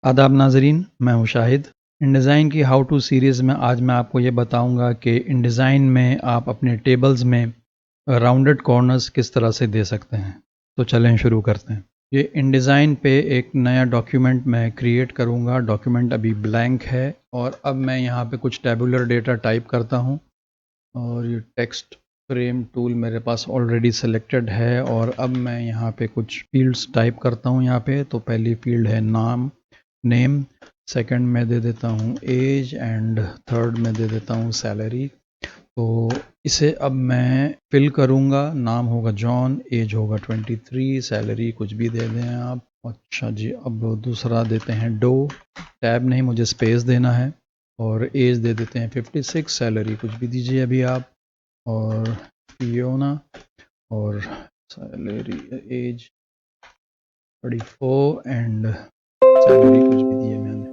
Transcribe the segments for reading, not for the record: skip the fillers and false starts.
आदाब नाजरीन, मैं हूँ शाहिद। इनडिज़ाइन की हाउ टू सीरीज़ में आज मैं आपको ये बताऊंगा कि इनडिज़ाइन में आप अपने टेबल्स में राउंडेड कॉर्नर्स किस तरह से दे सकते हैं। तो चलें शुरू करते हैं। ये इनडिज़ाइन पे एक नया डॉक्यूमेंट मैं क्रिएट करूँगा। डॉक्यूमेंट अभी ब्लैंक है और अब मैं यहाँ पे कुछ टेबुलर डेटा टाइप करता हूँ और ये टेक्स्ट फ्रेम टूल मेरे पास ऑलरेडी सिलेक्टेड है और अब मैं यहाँ पे कुछ फील्ड्स टाइप करता हूँ। यहाँ पे तो पहली फील्ड है नेम, सेकंड में दे देता हूँ एज एंड थर्ड में दे देता हूँ सैलरी। तो इसे अब मैं फिल करूँगा। नाम होगा जॉन, एज होगा 23, सैलरी कुछ भी दे दें आप। अच्छा जी, अब दूसरा देते हैं डो, टैब नहीं मुझे स्पेस देना है, और एज दे देते हैं 56, सैलरी कुछ भी दीजिए अभी आप, और फियोना, और सैलरी एज 34 एंड सैलरी कुछ भी दिए मैंने।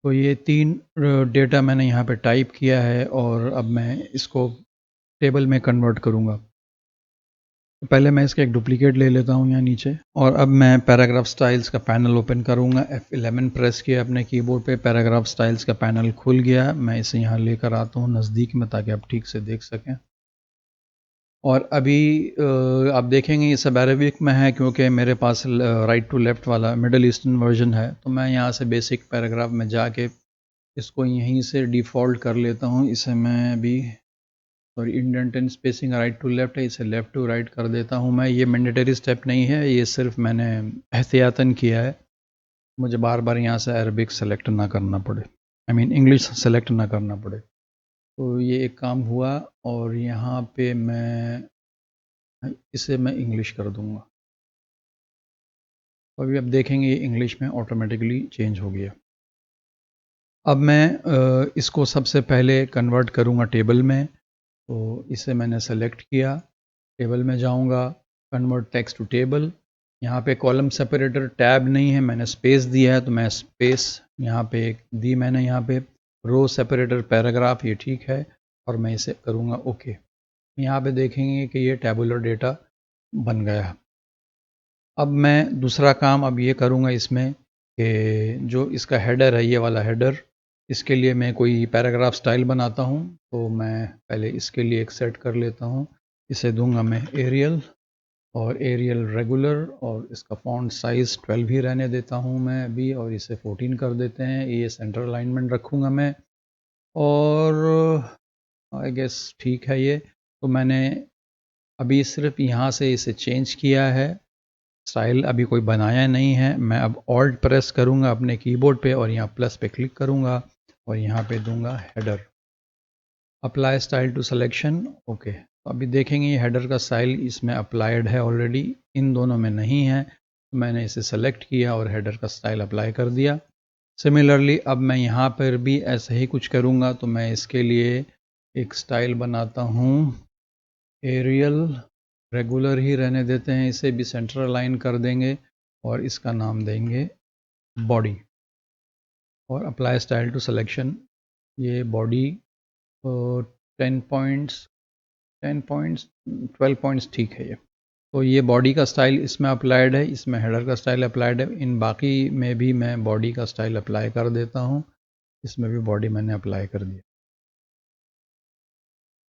तो ये 3 डेटा मैंने यहाँ पे टाइप किया है और अब मैं इसको टेबल में कन्वर्ट करूँगा। तो पहले मैं इसका एक डुप्लीकेट ले लेता हूँ यहाँ नीचे, और अब मैं पैराग्राफ स्टाइल्स का पैनल ओपन करूँगा। F11 प्रेस किया अपने कीबोर्ड पे, पैराग्राफ स्टाइल्स का पैनल खुल गया। मैं इसे यहाँ लेकर आता हूँ नज़दीक में ताकि आप ठीक से देख सकें। और अभी आप देखेंगे ये सब अरेबिक में है क्योंकि मेरे पास राइट टू लेफ़्ट वाला मिडल ईस्टर्न वर्जन है। तो मैं यहाँ से बेसिक पैराग्राफ में जाके इसको यहीं से डिफ़ॉल्ट कर लेता हूँ। इसे मैं अभी और indent and spacing right to left है, इसे लेफ़्ट टू राइट कर देता हूँ मैं। ये मैंडेटरी स्टेप नहीं है, ये सिर्फ मैंने एहतियातन किया है, मुझे बार बार यहाँ से अरबिक सेलेक्ट ना करना पड़े, आई मीन इंग्लिश सेलेक्ट ना करना पड़े। तो ये एक काम हुआ और यहाँ पे इसे मैं इंग्लिश कर दूँगा। अभी आप देखेंगे ये इंग्लिश में ऑटोमेटिकली चेंज हो गया। अब मैं इसको सबसे पहले कन्वर्ट करूँगा टेबल में। तो इसे मैंने सेलेक्ट किया, टेबल में जाऊंगा, कन्वर्ट टेक्स्ट टू टेबल। यहाँ पे कॉलम सेपरेटर टैब नहीं है, मैंने स्पेस दिया है तो मैं स्पेस यहाँ पे दी मैंने। यहाँ पे रो सेपरेटर पैराग्राफ, ये ठीक है, और मैं इसे करूँगा ओके। यहाँ पे देखेंगे कि ये टेबुलर डेटा बन गया। अब मैं दूसरा काम अब ये करूँगा इसमें कि जो इसका हेडर है, ये वाला हेडर, इसके लिए मैं कोई पैराग्राफ स्टाइल बनाता हूँ। तो मैं पहले इसके लिए एक सेट कर लेता हूँ। इसे दूंगा मैं एरियल, और एरियल रेगुलर, और इसका फॉन्ट साइज़ 12 ही रहने देता हूँ मैं अभी, और इसे 14 कर देते हैं। ये सेंटर अलाइनमेंट रखूँगा मैं, और आई गेस ठीक है ये। तो मैंने अभी सिर्फ यहाँ से इसे चेंज किया है, स्टाइल अभी कोई बनाया नहीं है। मैं अब ऑल्ट प्रेस करूँगा अपने कीबोर्ड पे और यहाँ प्लस पे क्लिक करूँगा और यहाँ पे दूंगा header, apply style to selection, okay. अभी देखेंगे ये हेडर का स्टाइल इसमें अप्लाइड है ऑलरेडी, इन दोनों में नहीं है। तो मैंने इसे सेलेक्ट किया और हेडर का स्टाइल अप्लाई कर दिया। सिमिलरली अब मैं यहाँ पर भी ऐसे ही कुछ करूँगा। तो मैं इसके लिए एक स्टाइल बनाता हूँ, एरियल रेगुलर ही रहने देते हैं, इसे भी सेंटर अलाइन कर देंगे और इसका नाम देंगे बॉडी, और अप्लाई स्टाइल टू सिलेक्शन। ये बॉडी 10 पॉइंट्स 12 पॉइंट्स ठीक है ये। तो ये बॉडी का स्टाइल इसमें अप्लाइड है, इसमें हेडर का स्टाइल अप्लाइड है, इन बाकी में भी मैं बॉडी का स्टाइल अप्लाई कर देता हूँ। इसमें भी बॉडी मैंने अप्लाई कर दिया।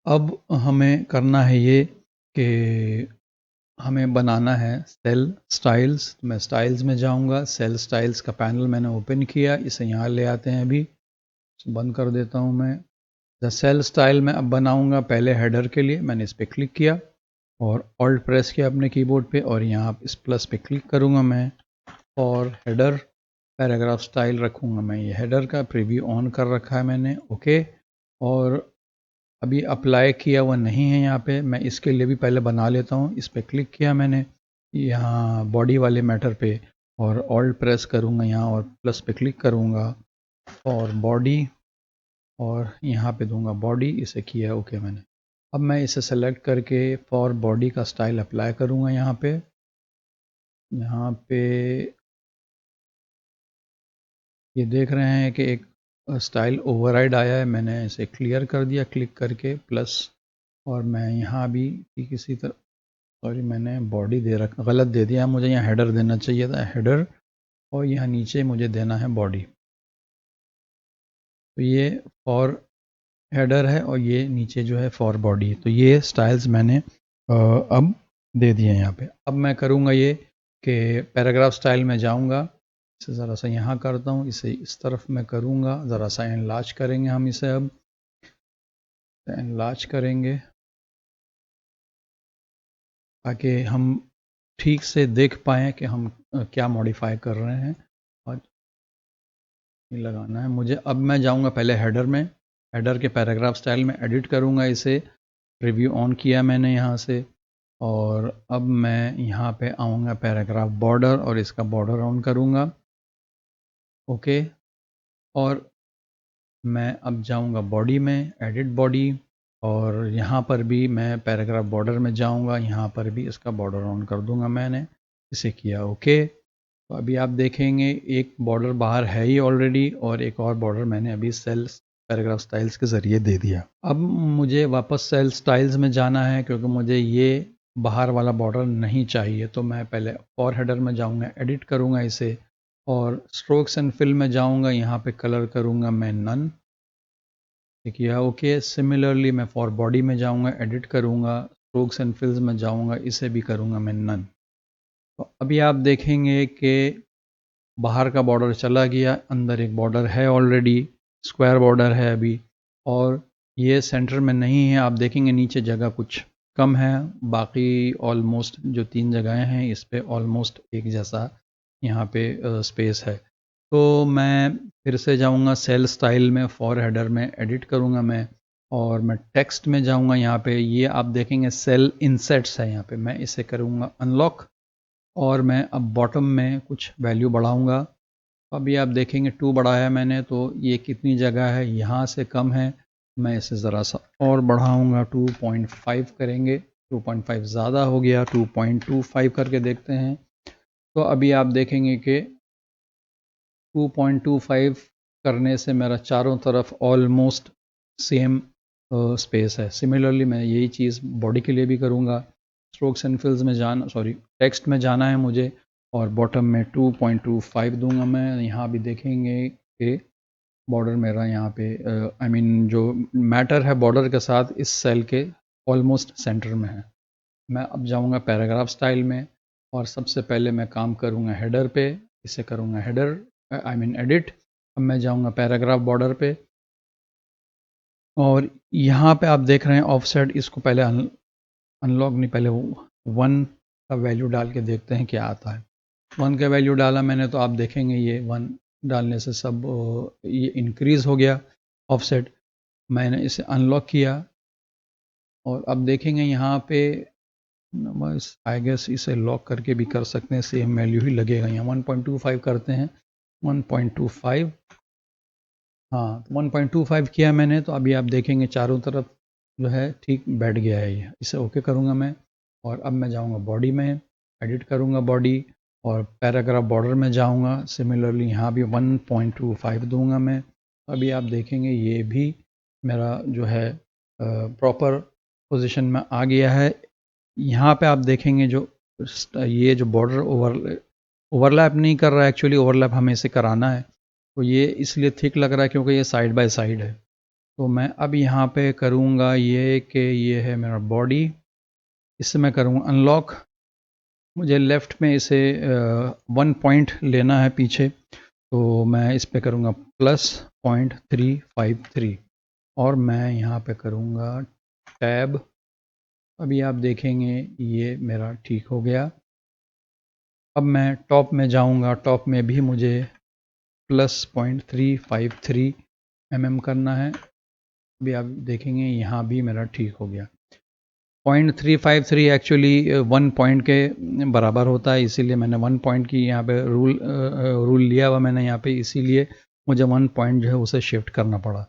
अब हमें करना है ये कि हमें बनाना है सेल स्टाइल्स। तो मैं स्टाइल्स में जाऊंगा, सेल स्टाइल्स का पैनल मैंने ओपन किया, इसे यहाँ ले आते हैं, अभी बंद कर देता हूँ मैं। द सेल स्टाइल में अब बनाऊंगा पहले हेडर के लिए, मैंने इस पर क्लिक किया और ऑल्ट प्रेस किया अपने कीबोर्ड पे, और यहाँ इस प्लस पे क्लिक करूँगा मैं, और हेडर पैराग्राफ स्टाइल रखूँगा मैं। ये हेडर का प्रीव्यू ऑन कर रखा है मैंने, ओके। और अभी अप्लाई किया हुआ नहीं है यहाँ पे, मैं इसके लिए भी पहले बना लेता हूँ। इस पर क्लिक किया मैंने यहाँ बॉडी वाले मैटर पे, और ऑल्ट प्रेस करूँगा यहाँ और प्लस पे क्लिक करूँगा और बॉडी, और यहाँ पे दूंगा बॉडी, इसे किया ओके मैंने। अब मैं इसे सेलेक्ट करके फॉर बॉडी का स्टाइल अप्लाई करूँगा यहाँ पे। ये देख रहे हैं कि एक स्टाइल ओवरराइड आया है, मैंने इसे क्लियर कर दिया क्लिक करके प्लस, और मैं यहाँ भी ठीक इसी तरह, सॉरी मैंने बॉडी दे रखा, गलत दे दिया, मुझे यहाँ हेडर देना चाहिए था, हेडर और यहाँ नीचे मुझे देना है बॉडी। तो ये फॉर हेडर है और ये नीचे जो है फॉर बॉडी। तो ये स्टाइल्स मैंने अब दे दिए हैं यहाँ पे। अब मैं करूँगा ये कि पैराग्राफ स्टाइल में जाऊँगा, इसे ज़रा सा यहाँ करता हूँ, इसे इस तरफ मैं करूँगा, ज़रा सा एनलार्ज करेंगे हम इसे, अब एनलार्ज करेंगे ताकि हम ठीक से देख पाएँ कि हम क्या मॉडिफाई कर रहे हैं। और ये लगाना है मुझे। अब मैं जाऊँगा पहले हेडर में, हेडर के पैराग्राफ स्टाइल में एडिट करूँगा इसे। प्रीव्यू ऑन किया मैंने यहाँ से, और अब मैं यहाँ पे आऊँगा पैराग्राफ बॉर्डर और इसका बॉर्डर ऑन करूँगा। ओके, और मैं अब जाऊँगा बॉडी में, एडिट बॉडी, और यहाँ पर भी मैं पैराग्राफ बॉर्डर में जाऊँगा, यहाँ पर भी इसका बॉर्डर ऑन कर दूँगा। मैंने इसे किया ओके। तो अभी आप देखेंगे एक बॉर्डर बाहर है ही ऑलरेडी, और एक और बॉर्डर मैंने अभी सेल्स पैराग्राफ स्टाइल्स के ज़रिए दे दिया। अब मुझे वापस सेल स्टाइल्स में जाना है क्योंकि मुझे ये बाहर वाला बॉर्डर नहीं चाहिए। तो मैं पहले फॉर हेडर में जाऊँगा, एडिट करूँगा इसे, और स्ट्रोक्स एंड फिल में जाऊँगा, यहाँ पे कलर करूँगा मैं नन। ठीक है ओके। सिमिलरली मैं फॉर बॉडी में जाऊँगा, एडिट करूँगा, स्ट्रोक्स एंड फिल्स में जाऊँगा, इसे भी करूँगा मैं नन। तो अभी आप देखेंगे कि बाहर का बॉर्डर चला गया, अंदर एक बॉर्डर है ऑलरेडी, स्क्वायर बॉर्डर है अभी, और ये सेंटर में नहीं है। आप देखेंगे नीचे जगह कुछ कम है, बाकी ऑलमोस्ट जो 3 जगहें हैं इस पे ऑलमोस्ट एक जैसा यहाँ पे स्पेस है। तो मैं फिर से जाऊँगा सेल स्टाइल में, फॉर हेडर में एडिट करूँगा मैं, और मैं टेक्स्ट में जाऊँगा। यहाँ पे ये आप देखेंगे सेल इंसेट्स है, यहाँ पे मैं इसे करूँगा अनलॉक, और मैं अब बॉटम में कुछ वैल्यू बढ़ाऊँगा। अभी आप देखेंगे 2 बढ़ाया मैंने, तो ये कितनी जगह है, यहाँ से कम है। मैं इसे ज़रा सा और बढ़ाऊँगा, 2.5 करेंगे। 2.5 ज़्यादा हो गया, 2.25 करके देखते हैं। तो अभी आप देखेंगे कि 2.25 करने से मेरा चारों तरफ ऑलमोस्ट सेम स्पेस है। सिमिलरली मैं यही चीज़ बॉडी के लिए भी करूँगा। स्ट्रोक्स एंड फिल्स में टेक्स्ट में जाना है मुझे, और बॉटम में 2.25 दूंगा मैं। यहाँ भी देखेंगे कि बॉर्डर मेरा यहाँ पे जो मैटर है बॉर्डर के साथ इस सेल के ऑलमोस्ट सेंटर में है। मैं अब जाऊँगा पैराग्राफ स्टाइल में, और सबसे पहले मैं काम करूँगा हेडर पे, इसे करूँगा हेडर एडिट। अब मैं जाऊँगा पैराग्राफ बॉर्डर पे, और यहाँ पे आप देख रहे हैं ऑफसेट, इसको पहले अनलॉक नहीं, पहले 1 का वैल्यू डाल के देखते हैं क्या आता है। 1 का वैल्यू डाला मैंने, तो आप देखेंगे ये 1 डालने से सब ये इंक्रीज़ हो गया ऑफसेट। मैंने इसे अनलॉक किया, और अब देखेंगे यहाँ पे आई गेस इसे लॉक करके भी कर सकते हैं, सेम वैल्यू ही लगेगा। यहाँ 1.25 करते हैं, 1.25, हाँ 1.25 किया मैंने। तो अभी आप देखेंगे चारों तरफ जो है ठीक बैठ गया है ये। इसे ओके करूँगा मैं, और अब मैं जाऊँगा बॉडी में, एडिट करूँगा बॉडी, और पैराग्राफ बॉर्डर में जाऊँगा। सिमिलरली यहाँ भी 1.25 दूंगा मैं। अभी आप देखेंगे ये भी मेरा जो है प्रॉपर पोजीशन में आ गया है। यहाँ पे आप देखेंगे जो ये जो बॉर्डर ओवरलैप नहीं कर रहा है, एक्चुअली ओवरलैप हमें इसे कराना है। तो ये इसलिए थिक लग रहा है क्योंकि ये साइड बाय साइड है। तो मैं अब यहाँ पे करूँगा ये कि ये है मेरा बॉडी, इससे मैं करूँगा अनलॉक। मुझे लेफ़्ट में इसे 1 पॉइंट लेना है पीछे, तो मैं इस पे करूँगा +0.353, और मैं यहाँ पे करूँगा टैब। अभी आप देखेंगे ये मेरा ठीक हो गया। अब मैं टॉप में जाऊँगा, टॉप में भी मुझे +0.353 करना है। अभी आप देखेंगे यहाँ भी मेरा ठीक हो गया। 0.353 एक्चुअली 1 पॉइंट के बराबर होता है, इसीलिए मैंने 1 पॉइंट की यहाँ पे रूल लिया हुआ मैंने यहाँ पे, इसीलिए मुझे 1 पॉइंट जो है उसे शिफ्ट करना पड़ा।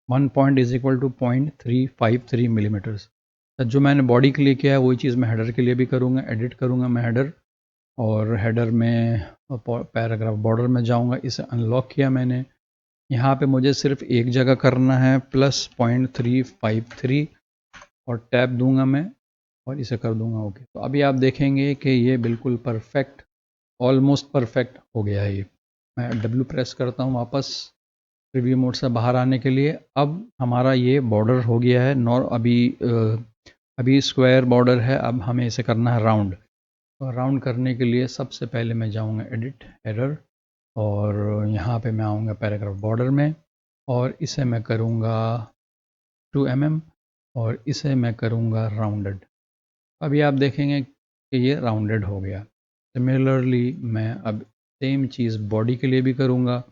1 point is equal to 0.353 millimetres. जो मैंने बॉडी के लिए किया है वही चीज़ मैं हेडर के लिए भी करूँगा। एडिट करूँगा मैं हेडर, और हेडर में पैराग्राफ बॉर्डर में जाऊँगा, इसे अनलॉक किया मैंने। यहाँ पे मुझे सिर्फ एक जगह करना है +0.353, और टैब दूंगा मैं, और इसे कर दूंगा ओके। तो अभी आप देखेंगे कि ये बिल्कुल परफेक्ट ऑलमोस्ट परफेक्ट हो गया है ये। मैं W प्रेस करता हूँ वापस प्रीव्यू मोड से बाहर आने के लिए। अब हमारा ये बॉर्डर हो गया है अभी स्क्वायर बॉर्डर है, अब हमें इसे करना है राउंड। तो राउंड करने के लिए सबसे पहले मैं जाऊँगा एडिट हेडर और यहाँ पे मैं आऊँगा पैराग्राफ बॉर्डर में और इसे मैं करूँगा 2 mm और इसे मैं करूँगा राउंडेड। अभी आप देखेंगे कि ये राउंडेड हो गया। सिमिलरली मैं अब सेम चीज़ बॉडी के लिए भी करूँगा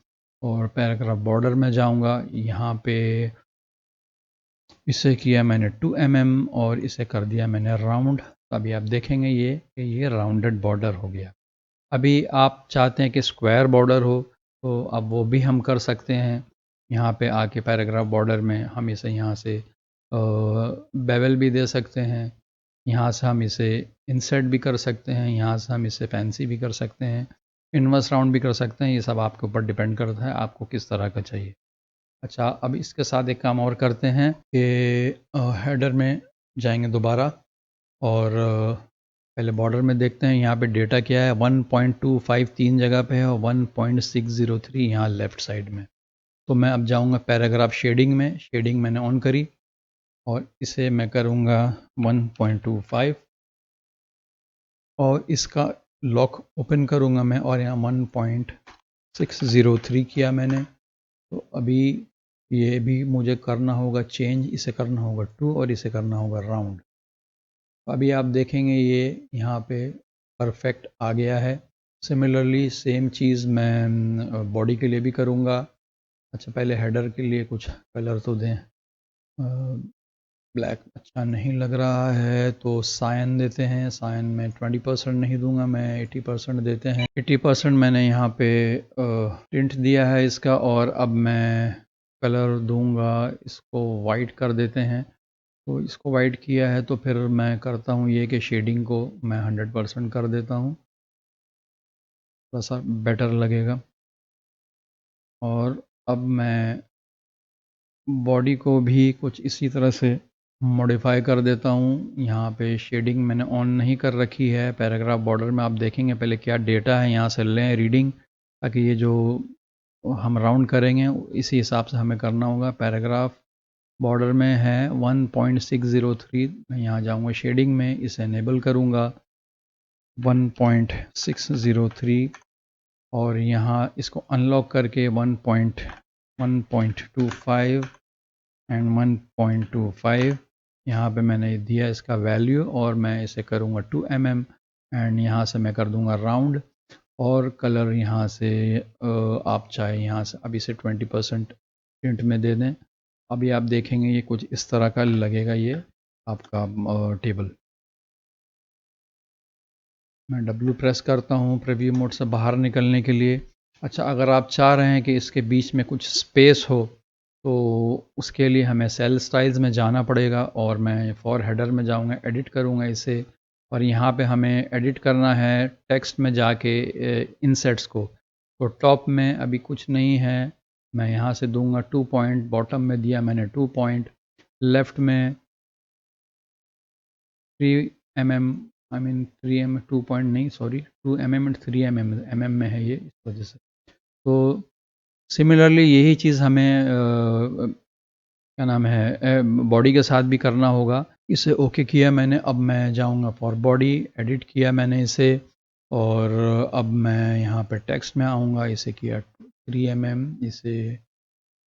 और पैराग्राफ बॉर्डर में जाऊँगा, यहाँ पे इसे किया मैंने 2 mm और इसे कर दिया मैंने राउंड। अभी आप देखेंगे ये राउंडेड बॉर्डर हो गया। अभी आप चाहते हैं कि स्क्वायर बॉर्डर हो तो अब वो भी हम कर सकते हैं। यहाँ पे आके पैराग्राफ बॉर्डर में हम इसे यहाँ से बेवल भी दे सकते हैं, यहाँ से हम इसे इंसर्ट भी कर सकते हैं, यहाँ से हम इसे फैंसी भी कर सकते हैं, इन्वर्स राउंड भी कर सकते हैं। ये सब आपके ऊपर डिपेंड करता है आपको किस तरह का चाहिए। अच्छा, अब इसके साथ एक काम और करते हैं कि हेडर में जाएंगे दोबारा और पहले बॉर्डर में देखते हैं यहाँ पे डेटा क्या है। 1.25 तीन जगह पे है और 1.603 यहाँ लेफ़्ट साइड में। तो मैं अब जाऊँगा पैराग्राफ शेडिंग में, शेडिंग मैंने ऑन करी और इसे मैं करूँगा 1.25 और इसका लॉक ओपन करूँगा मैं और यहाँ 1.603 किया मैंने। तो अभी ये भी मुझे करना होगा चेंज, इसे करना होगा 2 और इसे करना होगा राउंड। अभी आप देखेंगे ये यहाँ पे परफेक्ट आ गया है। सिमिलरली सेम चीज़ मैं बॉडी के लिए भी करूँगा। अच्छा, पहले हेडर के लिए कुछ कलर तो दें। ब्लैक अच्छा नहीं लग रहा है तो सायन देते हैं। सायन में 20% नहीं दूंगा मैं, 80% देते हैं। 80% मैंने यहाँ पे टिंट दिया है इसका और अब मैं कलर दूंगा, इसको वाइट कर देते हैं। तो इसको वाइट किया है तो फिर मैं करता हूँ ये कि शेडिंग को मैं 100% कर देता हूँ, थोड़ा सा बेटर लगेगा। और अब मैं बॉडी को भी कुछ इसी तरह से मॉडिफाई कर देता हूँ। यहाँ पे शेडिंग मैंने ऑन नहीं कर रखी है। पैराग्राफ बॉर्डर में आप देखेंगे पहले क्या डेटा है, यहाँ से लें रीडिंग, ताकि ये जो हम राउंड करेंगे इसी हिसाब से हमें करना होगा। पैराग्राफ बॉर्डर में है 1.603, मैं यहाँ जाऊँगा शेडिंग में, इसे एनेबल करूँगा 1.603 और यहाँ इसको अनलॉक करके 1.25 एंड 1.25 यहाँ पे मैंने दिया इसका वैल्यू और मैं इसे करूँगा 2 mm एंड यहाँ से मैं कर दूँगा राउंड और कलर यहाँ से आप चाहे यहाँ से अभी से 20% प्रिंट में दे दें। अभी आप देखेंगे ये कुछ इस तरह का लगेगा ये आपका टेबल। मैं W प्रेस करता हूँ प्रीव्यू मोड से बाहर निकलने के लिए। अच्छा, अगर आप चाह रहे हैं कि इसके बीच में कुछ स्पेस हो तो उसके लिए हमें सेल स्टाइल्स में जाना पड़ेगा और मैं फॉर हेडर में जाऊँगा, एडिट करूँगा इसे और यहाँ पे हमें एडिट करना है टेक्स्ट में जाके इनसेट्स को। तो टॉप में अभी कुछ नहीं है, मैं यहाँ से दूंगा 2 पॉइंट, बॉटम में दिया मैंने 2 पॉइंट, लेफ़्ट में 3 mm, I mean 3 mm 2 point नहीं सॉरी 2 mm एंड 3 mm में है ये, इस वजह से। तो सिमिलरली यही चीज़ हमें क्या नाम है बॉडी के साथ भी करना होगा। इसे ओके किया मैंने, अब मैं जाऊंगा फॉर बॉडी, एडिट किया मैंने इसे और अब मैं यहाँ पे टेक्स्ट में आऊँगा, इसे किया 3 mm, इसे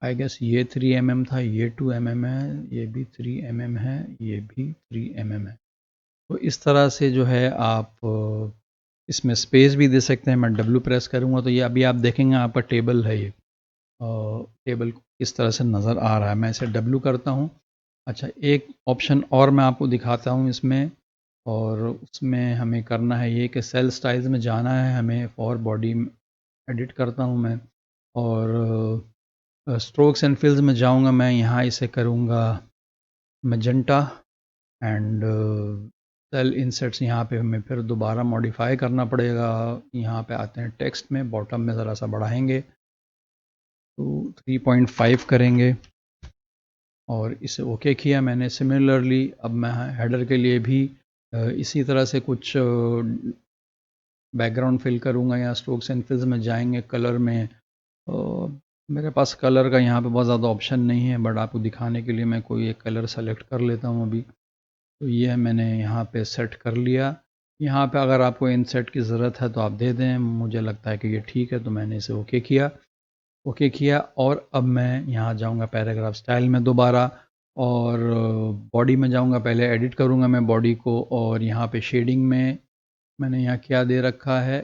आई गेस ये 3 mm था, ये 2 mm है, ये भी 3 mm है, ये भी 3 mm है। तो इस तरह से जो है आप इसमें स्पेस भी दे सकते हैं। मैं W प्रेस करूँगा तो ये अभी आप देखेंगे आपका टेबल है ये, टेबल इस तरह से नज़र आ रहा है। मैं इसे W करता हूँ। अच्छा, एक ऑप्शन और मैं आपको दिखाता हूँ इसमें और उसमें हमें करना है ये कि सेल स्टाइल्स में जाना है हमें, फॉर बॉडी एडिट करता हूँ मैं और स्ट्रोक्स एंड फिल्स में जाऊँगा मैं, यहाँ इसे करूँगा मैजेंटा एंड सेल इंसर्ट्स यहाँ पे हमें फिर दोबारा मॉडिफाई करना पड़ेगा। यहाँ पे आते हैं टेक्स्ट में, बॉटम में ज़रा सा बढ़ाएंगे तो 3.5 करेंगे और इसे ओके किया मैंने। सिमिलरली अब मैं हेडर के लिए भी इसी तरह से कुछ बैकग्राउंड फिल करूँगा या स्ट्रोक्स एंड फिल्स में जाएंगे कलर में। मेरे पास कलर का यहाँ पे बहुत ज़्यादा ऑप्शन नहीं है, बट आपको दिखाने के लिए मैं कोई एक कलर सेलेक्ट कर लेता हूँ अभी। तो ये मैंने यहाँ पे सेट कर लिया। यहाँ पे अगर आपको इनसेट की ज़रूरत है तो आप दे दें, मुझे लगता है कि ये ठीक है तो मैंने इसे ओके किया। और अब मैं यहाँ जाऊँगा पैराग्राफ स्टाइल में दोबारा, और बॉडी में जाऊँगा। पहले एडिट करूँगा मैं बॉडी को, और यहाँ पे शेडिंग में मैंने यहाँ क्या दे रखा है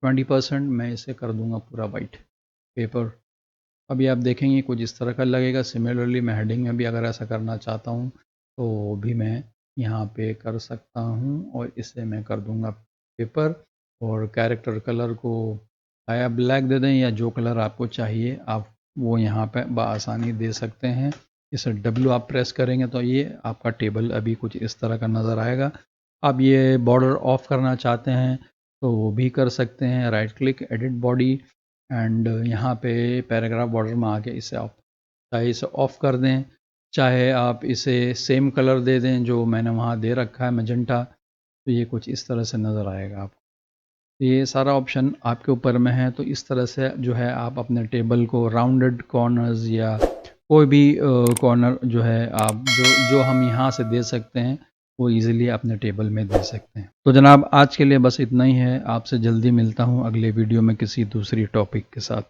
20%, मैं इसे कर दूँगा पूरा वाइट पेपर। अभी आप देखेंगे कुछ इस तरह का लगेगा। सिमिलरली मैं हेडिंग में भी अगर ऐसा करना चाहता हूँ तो भी मैं यहाँ पे कर सकता हूँ, और इसे मैं कर दूँगा पेपर। और कैरेक्टर कलर को या ब्लैक दे दें, या जो कलर आपको चाहिए आप वो यहाँ पे बआसानी दे सकते हैं। इसे W आप प्रेस करेंगे तो ये आपका टेबल अभी कुछ इस तरह का नज़र आएगा। आप ये बॉर्डर ऑफ करना चाहते हैं तो वो भी कर सकते हैं। Right click, edit body, and यहाँ पे पैराग्राफ बॉर्डर में आके इसे आप चाहे इसे ऑफ कर दें, चाहे आप इसे सेम कलर दे दें जो मैंने वहाँ दे रखा है मैजेंटा। तो ये कुछ इस तरह से नज़र आएगा आपको। ये सारा ऑप्शन आपके ऊपर में है। तो इस तरह से जो है आप अपने टेबल को राउंडेड कॉर्नर्स या कोई भी कॉर्नर जो है आप जो हम यहाँ से दे सकते हैं वो इजीली अपने टेबल में दे सकते हैं। तो जनाब आज के लिए बस इतना ही है। आपसे जल्दी मिलता हूँ अगले वीडियो में किसी दूसरी टॉपिक के साथ।